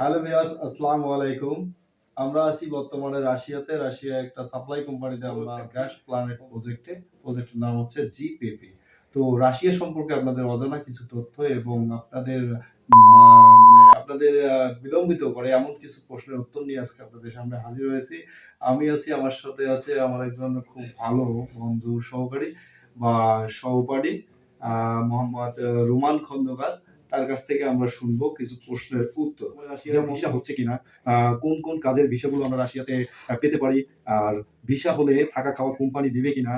Hello viewers, আসসালামু আলাইকুম। আমরা আছি বর্তমানে রাশিয়াতে। রাশিয়া একটা সাপ্লাই কোম্পানিতে আমরা গ্যাস প্ল্যানেট প্রজেক্টের নাম হচ্ছে জিপিপি। তো রাশিয়া সম্পর্কে আপনাদের অজানা কিছু তথ্য এবং আপনাদের আপনাদের বিলম্বিত করে এমন কিছু প্রশ্নের উত্তর নিয়ে আজকে আপনাদের সামনে হাজির হয়েছি। আমি আছি, আমার সাথে আছে আমার একজন খুব ভালো বন্ধু সহকারী বা সহপাঠী মোহাম্মদ রুমান খন্দকার। তার কাছ থেকে আমরা শুনবো কিছু প্রশ্নের উত্তর। রাশিয়ার ভিসা হচ্ছে কিনা, কোন কাজের ভিসাগুলো আমরা রাশিয়াতে পেতে পারি, আর ভিসা হলে থাকা খাওয়া কোম্পানি দিবে কিনা,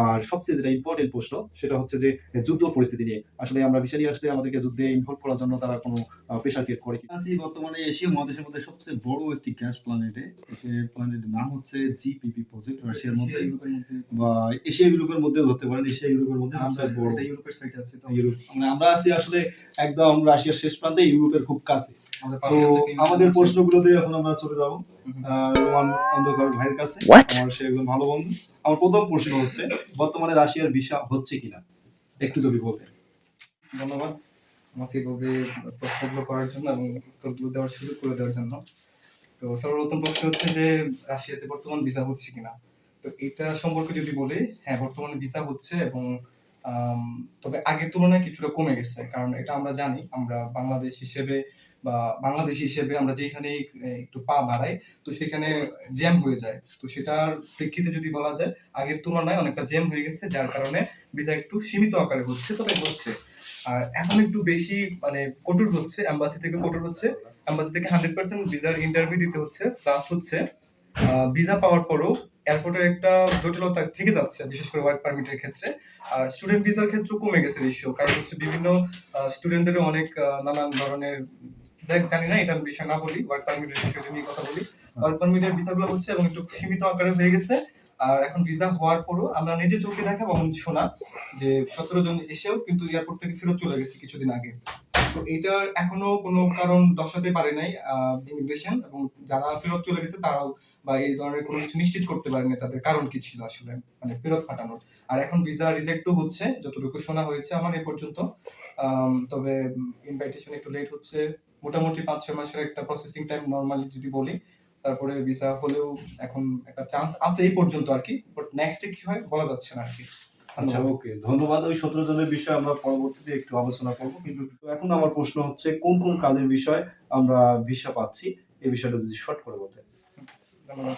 আর সবচেয়ে যেটা ইম্পর্টেন্ট প্রশ্ন সেটা হচ্ছে যে যুদ্ধ পরিস্থিতি নিয়ে আসলে আমরা ভিসা নিয়ে আসলে আমাদেরকে যুদ্ধে ইনভলভ করার জন্য তারা কোনো প্রেশার ক্রিয়েট করে কিনা। আছি বর্তমানে এশীয় মহাদেশের মধ্যে সবচেয়ে বড় একটি গ্যাস প্ল্যানেটে। সেই প্ল্যানেটের নাম হচ্ছে জিপিপি প্রজেক্ট। রাশিয়ার মধ্যে বা এশিয়া ইউরোপের মধ্যে ধরতে পারেন। এশিয়া ইউরোপের মধ্যে সবচেয়ে বড়। এটা ইউরোপের সাইডে আছে। তো ইউরোপ মানে আমরা আছি আসলে একদম রাশিয়ার শেষ প্রান্তে, ইউরোপের খুব কাছে। তো আমাদের প্রশ্নগুলোতে এখন আমরা চলে যাব রোমান অন্ধকার ভাইয়ের কাছে। আমার সে একজন ভালো বন্ধু। আমার প্রথম প্রশ্ন হচ্ছে বর্তমানে রাশিয়ার ভিসা হচ্ছে কিনা একটু যদি বলতেন। ধন্যবাদ আমাকে এভাবে প্রশ্নগুলো করার জন্য এবং উত্তরগুলো দেওয়ার সুযোগ করে দেওয়ার জন্য। তো সর্বপ্রথম প্রশ্ন হচ্ছে যে রাশিয়াতে বর্তমান ভিসা হচ্ছে কিনা। তো এটা সম্পর্কে যদি বলি, হ্যাঁ বর্তমানে ভিসা হচ্ছে এবং তবে আগের তুলনায় কিছুটা কমে গেছে। কারণ এটা আমরা জানি, আমরা বাংলাদেশী হিসেবে আমরা যেখানেই একটু পা বাড়াই তো সেখানে জ্যাম হয়ে যায়। তো সেটার প্রেক্ষিতে যদি বলা যায় আগের তুলনায় অনেকটা জ্যাম হয়ে গেছে, যার কারণে ভিসা একটু সীমিত আকারে হচ্ছে, তবে হচ্ছে। আর এখন একটু বেশি কঠোর হচ্ছে, এম্বাসি থেকে কঠোর হচ্ছে। এম্বাসি থেকে 100% ভিসার ইন্টারভিউ দিতে হচ্ছে, প্লাস হচ্ছে ভিসা পাওয়ার পরও এয়ারপোর্টের একটা জটিলতা থেকে যাচ্ছে, বিশেষ করে ওয়ার্ক পারমিটের ক্ষেত্রে। আর স্টুডেন্ট ভিসার ক্ষেত্রে কমে গেছে রেশিও, কারণ হচ্ছে বিভিন্ন স্টুডেন্টদের অনেক নানান ধরনের জানি না, এটা বিষয় না বলি, ওয়ার্ক পারমিটের বিষয়টা নিয়ে কথা বলি। ওয়ার্ক পারমিটের ভিসাগুলো হচ্ছে এবং একটু সীমিত আকারে হয়ে গেছে। আর এখন ভিসা হওয়ার পরও আমরা নিজে চোখে দেখা এবং শোনা যে 17 জন এসেও কিন্তু এয়ারপোর্ট থেকে ফেরত চলে গেছে কিছুদিন আগে। তো এটার এখনো কোনো কারণ দর্শাতে পারে নাই ইমিগ্রেশন, এবং যারা ফেরত চলে গেছে তারাও বা এই ধরনের কোনো কিছু নিশ্চিত করতে পারেনি তাদের কারণ কি ছিল আসলে, মানে ফেরত পাঠানোর। আর এখন ভিসা রিজেক্টও হচ্ছে যতটুকু শোনা হয়েছে আমার এ পর্যন্ত। তবে ইনভাইটেশন একটু লেট হচ্ছে, মোটামুটি 5-6 মাসের একটা প্রসেসিং টাইম নরমালি যদি বলি। তারপরে ভিসা হলেও এখন একটা চান্স আছে এই পর্যন্ত আর কি, বাট নেক্সটে কি হয় বলা যাচ্ছে না আর কি। আচ্ছা, ওকে, ধন্যবাদ। ওই 17 জনের বিষয়ে আমরা পরবর্তীতে একটু আলোচনা করব, কিন্তু এখন আমার প্রশ্ন হচ্ছে কোন কাজের বিষয় আমরা ভিসা পাচ্ছি এই বিষয়টা যদি শর্ট করে বলতেন। ধন্যবাদ।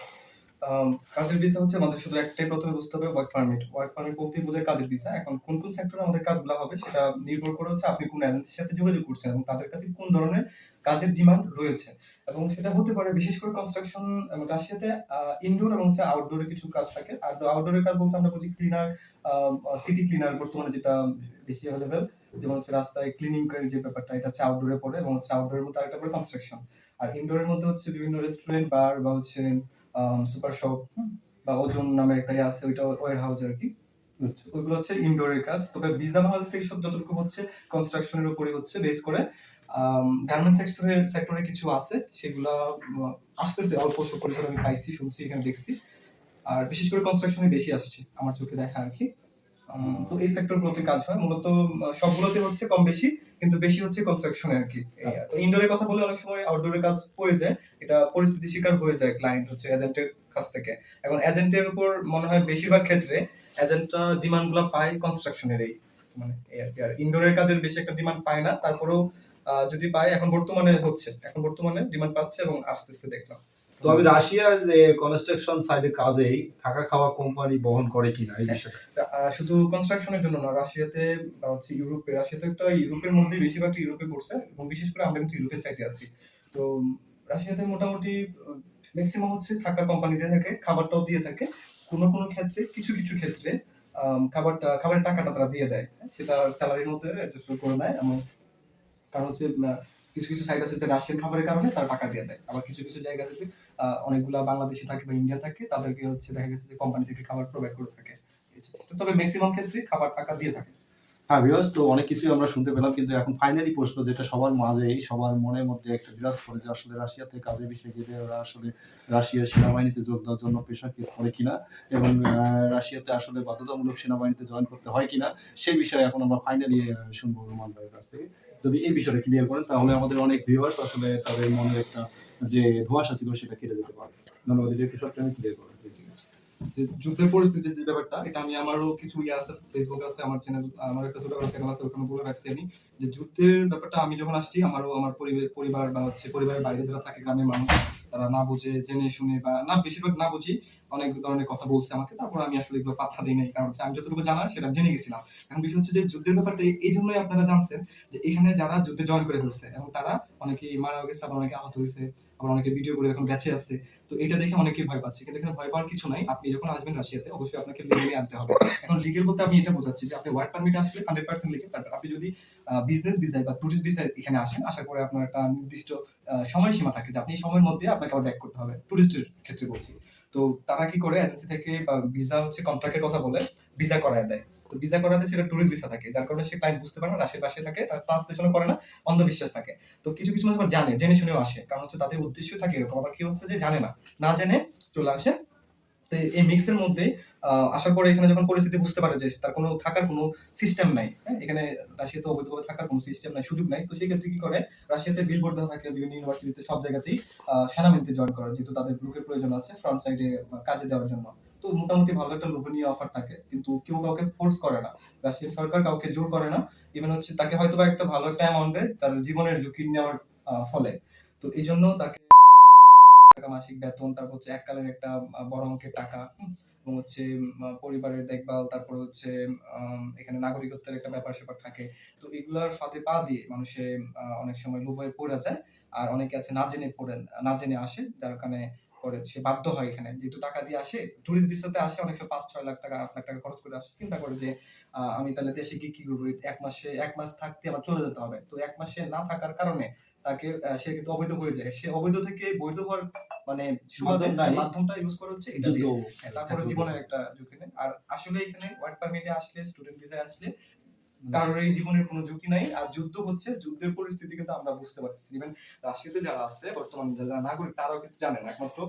কাজের ভিসা হচ্ছে আমাদের শুধু একটাই প্রথমে বুঝতে হবে, ওয়ার্ক পারমিট। ওয়ার্ক পারমিট বলতেই বোঝায় কাজের ভিসা। এখন কোন সেক্টরে আমাদের কাজগুলো হবে সেটা নির্ভর করে হচ্ছে আপনি কোন এজেন্সির সাথে যোগাযোগ করছেন এবং তাদের কাছে কোন ধরনের কাজের ডিমান্ড রয়েছে। এবং সেটা হতে পারে বিশেষ করে কনস্ট্রাকশন এবং রাশিয়াতে ইনডোর এবং আউটডোরে কিছু কাজ থাকে। আর আউটডোরের কাজ বলতে আমরা বুঝি ক্লিনার, সিটি ক্লিনার বর্তমানে যেটা বেশি अवेलेबल, যেমন হচ্ছে রাস্তায় ক্লিনিং এর যে ব্যাপারটা, এটা হচ্ছে আউটডোরে পড়ে, এবং হচ্ছে আউটডোরের মধ্যে আরেকটা পড়ে কনস্ট্রাকশন। আর ইনডোরের মধ্যে হচ্ছে বিভিন্ন রেস্টুরেন্ট, বার বা হচ্ছে সুপার শপ বা ওজন নামের একটা আছে, ওইটা ওয়্যার হাউস আর কি। ওইগুলো হচ্ছে ইনডোরের কাজ। তবে ভিসা বাংলাদেশ থেকে সব যতটুকু হচ্ছে কনস্ট্রাকশনের উপরে হচ্ছে বেস করে। গার্মেন্টস সেক্টরে কিছু আছে, সেগুলা আসতেছে অল্প পরিসরে, আমি পাইছি, শুনছি, এখানে দেখছি। আর বিশেষ করে কনস্ট্রাকশনে বেশি আসছে আমার চোখে দেখা আর কি। তো এই সেক্টরগুলোতে কাজ হয় মূলত, সবগুলোতে হচ্ছে কম বেশি, কিন্তু বেশি হচ্ছে কনস্ট্রাকশনে আর কি। তো ইনডোরের কথা বলে অনেক সময় আউটডোরের কাজ হয়ে যায়, এটা পরিস্থিতি শিকার হয়ে যায় ক্লায়েন্ট হচ্ছে এজেন্টের কাছ থেকে। এখন এজেন্টের উপর মনে হয় বেশিরভাগ ক্ষেত্রে এজেন্টরা ডিমান্ডগুলো পায় কনস্ট্রাকশনেরই, মানে এই আর কি। আর ইনডোরের কাজের বেশি একটা ডিমান্ড পায় না, তারপরেও যদি পায় এখন বর্তমানে ডিমান্ড পাচ্ছে এবং আসতেছে দেখলাম। তো আমি রাশিয়ার যে কনস্ট্রাকশন সাইডের কাজেই থাকা খাওয়া কোম্পানি বহন করে কিনা এই বিষয়টা। শুধু কনস্ট্রাকশনের জন্য না, রাশিয়াতে বা হচ্ছে রাশিয়াতে একটা ইউরোপের মধ্যে বেশিরভাগ ইউরোপে পড়ছে, এবং বিশেষ করে আমরা কিন্তু ইউরোপের সাইডে আছি। তো রাশিয়াতে মোটামুটি ম্যাক্সিমাম হচ্ছে থাকা কোম্পানি দিয়ে থাকে, খাবারটাও দিয়ে থাকে। কোনো ক্ষেত্রে কিছু ক্ষেত্রে খাবারের টাকাটা তারা দিয়ে দেয়, সেটা স্যালারির মধ্যে অ্যাডজাস্ট করে নেয়। এমন কারণ হচ্ছে কিছু সাইট আছে যে রাশিয়ান খাবারের কারণে তারা টাকা দিয়ে দেয়। আবার কিছু জায়গা আছে অনেকগুলা বাংলাদেশি থাকে বা ইন্ডিয়া থাকে, তাদেরকে হচ্ছে দেখা গেছে যে কোম্পানি থেকে খাবার প্রোভাইড করে থাকে। তবে ম্যাক্সিমাম ক্ষেত্রে খাবার টাকা দিয়ে থাকে। হ্যাঁ ভিউয়ার্স, তো অনেক কিছুই আমরা শুনতে পেলাম, কিন্তু এখন ফাইনালি প্রশ্ন যেটা সবার মাঝেই সবার মনের মধ্যে একটা বিরাজ করে যে আসলে রাশিয়াতে কাজের বিষয়ে গেলে ওরা আসলে রাশিয়ার সেনাবাহিনীতে যোগ দেওয়ার জন্য প্রেশার ক্রিয়েট করে কিনা, এবং রাশিয়াতে আসলে বাধ্যতামূলক সেনাবাহিনীতে জয়েন করতে হয় কিনা, সেই বিষয়ে এখন আমরা ফাইনালি শুনবো রোমান ভাইয়ের কাছ থেকে। যদি এই বিষয়টা ক্লিয়ার করেন তাহলে আমাদের অনেক ভিউয়ার্স আসলে তাদের মনের একটা যে ধোঁয়াশা ছিল সেটা কেটে যেতে পারে। ধন্যবাদ। এটা একটু শর্ট টাইমে ক্লিয়ার করেন প্লিজ। যে যুদ্ধের পরিস্থিতির যে ব্যাপারটা, এটা আমি আমারও কিছু ইয়ে আছে, ফেসবুক আছে, আমার চ্যানেল, আমার একটা ছোটখাটো চ্যানেল আছে, ওখানে বলে রাখছি আমি যে যুদ্ধের ব্যাপারটা আমি যখন আসছি, আমারও আমার পরিবার বা হচ্ছে পরিবারের বাইরে যারা থাকে, গ্রামের মানুষ, তারা না বুঝে জেনে শুনে বা না, বেশিরভাগ না বুঝি অনেক ধরনের কথা বলছে আমাকে। তারপর আমি আসলে এগুলো পাত্তা দিই নাই, কারণ হচ্ছে আমি যতটুকু জানা সেটা জেনে গেছিলাম। এখন বিষয় হচ্ছে যে যুদ্ধের ব্যাপারটা এই জন্যই আপনারা জানছেন যে এখানে যারা যুদ্ধে জয়েন করে ফেলছে এবং তারা অনেকেই মারা গেছে, আবার অনেকে আহত হয়েছে, আবার অনেকে ভিডিও করে এখন বেঁচে আছে। তো এটা দেখে অনেকেই ভয় পাচ্ছে, কিন্তু এখানে ভয় পাওয়ার কিছু নাই। আপনি যখন আসবেন রাশিয়াতে, অবশ্যই আপনাকে লিগ্যালি আনতে হবে। এখন লিগ্যাল বলতে আমি এটা বোঝাচ্ছি যে আপনি ওয়ার্ক পারমিটে আসলে 100% লিগ্যাল। তারপর আপনি যদি বিজনেস ভিসায় বা টুরিস্ট ভিসায় এখানে আসেন, আসার পরে আপনার একটা নির্দিষ্ট সময়সীমা থাকে যে আপনি এই সময়ের মধ্যে আপনাকে আবার ব্যাক করতে হবে। টুরিস্টের ক্ষেত্রে বলছি। তো তারা কি করে, এজেন্সি থেকে বা ভিসা হচ্ছে কন্ট্রাক্টের কথা বলে ভিসা করায় দেয়। তো ভিসা করাতে সেটা টুরিস্ট ভিসা থাকে, যার কারণে সে ক্লায়েন্ট বুঝতে পারে না, রাশিয়ার পাশে থাকে, তার ট্রান্সলেশনও করে না, অন্ধবিশ্বাস থাকে। তো কিছু কিছু মানুষ আবার জানে, জেনে শুনেও আসে, কারণ হচ্ছে তাদের উদ্দেশ্য থাকে এরকম। আবার কি হচ্ছে যে জানে না, না জেনে চলে আসে। তো এই মিক্সের মধ্যে আসার পরে এখানে যখন পরিস্থিতি বুঝতে পারে যে তার কোনো থাকার কোনো সিস্টেম নাই, হ্যাঁ, এখানে রাশিয়াতে অবৈধভাবে থাকার কোনো সিস্টেম নাই, সুযোগ নাই। তো সেই ক্ষেত্রে কি করে, রাশিয়াতে বিলবোর্ড দেওয়া থাকে বিভিন্ন ইউনিভার্সিটিতে, সব জায়গাতেই সেনাবাহিনীতে জয়েন করে, যেহেতু তাদের লোকের প্রয়োজন আছে ফ্রন্ট সাইডে কাজে দেওয়ার জন্য। তো মোটামুটি ভালো একটা লোভনীয় অফার থাকে, কিন্তু কেউ কাউকে ফোর্স করে না, রাশিয়ান সরকার কাউকে জোর করে না। ইভেন হচ্ছে তাকে হয়তোবা একটা ভালো একটা অ্যামাউন্ট দেয় তার জীবনের ঝুঁকি নেওয়ার ফলে। তো এই জন্য তাকে টাকা মাসিক বেতন, তারপর হচ্ছে এককালীন একটা বড় অঙ্কের টাকা, এবং হচ্ছে পরিবারের দেখভাল, তারপর হচ্ছে এখানে নাগরিকত্বের একটা ব্যাপার-স্যাপার থাকে। তো এগুলার ফাঁদে পা দিয়ে মানুষে অনেক সময় লোভে পইড়া যায়। আর অনেকে আছে না জেনে আসে, যার কারণে পরে সে বাধ্য হয় এখানে। যেহেতু টাকা দিয়ে আসে, টুরিস্ট ভিসাতে আসে, অনেক সময় ৫-৬ লাখ টাকা, ৮ লাখ টাকা খরচ করে আসে। চিন্তা করে যে আমি তাহলে দেশে গিয়ে কি করব? ১ মাস থাকতে আবার চলে যেতে হবে। তো ১ মাসে না থাকার কারণে তাকে সে কিন্তু অবৈধ হয়ে যায়। সে অবৈধ থেকে বৈধ হওয়ার মানে সুবাদে মাধ্যমটা ইউজ করে হচ্ছে এটা দিয়ে। তারপরে জীবনের একটা ঝুঁকি নেয়। আর আসলে এখানে ওয়ার্ক পারমিটে আসলে, স্টুডেন্ট ভিসায় আসলে কারোরই জীবনের কোনো ঝুঁকি নাই। আর যুদ্ধ হচ্ছে, যুদ্ধের পরিস্থিতি কিন্তু আমরা বুঝতে পারতেছি। ইভেন রাশিয়াতে যারা আছে বর্তমান, যারা নাগরিক, তারাও কিন্তু জানে না। একমাত্র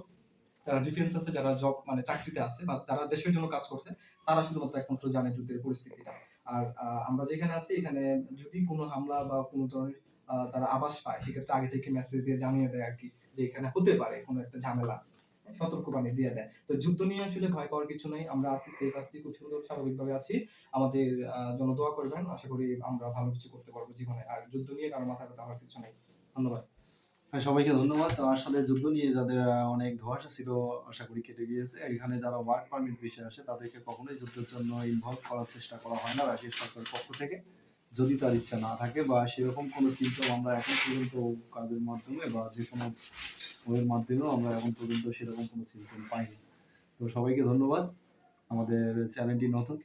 যারা ডিফেন্স আছে, যারা জব মানে চাকরিতে আছে বা যারা দেশের জন্য কাজ করছে, তারা শুধুমাত্র একমাত্র জানে যুদ্ধের পরিস্থিতিটা। আর আমরা যেখানে আছি, এখানে যদি কোনো হামলা বা কোনো ধরনের তারা আভাস পায়, সেক্ষেত্রে আগে থেকে মেসেজ দিয়ে জানিয়ে দেয় আরকি যে এখানে হতে পারে কোনো একটা ঝামেলা। সতর্কবাণী দিয়ে দেয়। তো যুদ্ধ নিয়ে আসলে ভয় পাওয়ার কিছু নাই। আমরা আছি, সেফ আছি, খুব সুন্দর স্বাভাবিকভাবে আছি। আমাদের জন্য দোয়া করবেন। আশা করি আমরা ভালো কিছু করতে পারবো জীবনে। আর যুদ্ধ নিয়ে কারো মাথা ব্যথা হওয়ার কিছু নাই। ধন্যবাদ। হ্যাঁ, সবাইকে ধন্যবাদ। তো আসলে যুদ্ধ নিয়ে যাদের অনেক ধোঁয়াশা ছিল আশা করি কেটে গিয়েছে। এখানে যারা ওয়ার্ক পারমিট বিষয়ে আসে তাদেরকে কখনোই যুদ্ধের জন্য ইনভলভ করার চেষ্টা করা হয় না রাশিয়ার সরকারের পক্ষ থেকে। যদি তার ইচ্ছা না থাকে বা সেরকম কোনো সিম্পটম আমরা এখন পর্যন্ত কাজের মাধ্যমে বা যেকোনো ওয়ের মাধ্যমেও আমরা এখন পর্যন্ত সেরকম কোনো সিম্পটম পাইনি। তো সবাইকে ধন্যবাদ। আমাদের চ্যানেলটি নতুন।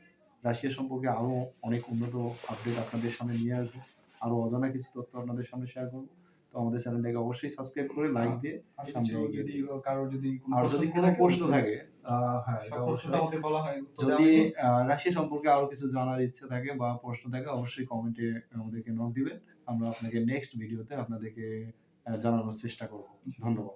রাশিয়া সম্পর্কে আরো অনেক উন্নত আপডেট আপনাদের সামনে নিয়ে আসবো। আরো অজানা কিছু তথ্য আপনাদের সামনে শেয়ার করব। তো আমাদের চ্যানেলটাকে অবশ্যই সাবস্ক্রাইব করে লাইক দিয়ে আর সামনে কিছু এগিয়ে যদি দিন। কারোর যদি আর যদি কোনো প্রশ্ন থাকে হ্যাঁ, সব এটা প্রশ্নটা অবশ্যই। আমাদের বলা হয়, উত্তর দেওয়া যদি হয়নি। রাশিয়া সম্পর্কে আরো কিছু জানার ইচ্ছে থাকে বা প্রশ্ন থাকে অবশ্যই কমেন্টে আমাদেরকে নক দিবেন। আমরা আপনাকে নেক্সট ভিডিওতে আপনাদেরকে জানানোর চেষ্টা করব। ধন্যবাদ।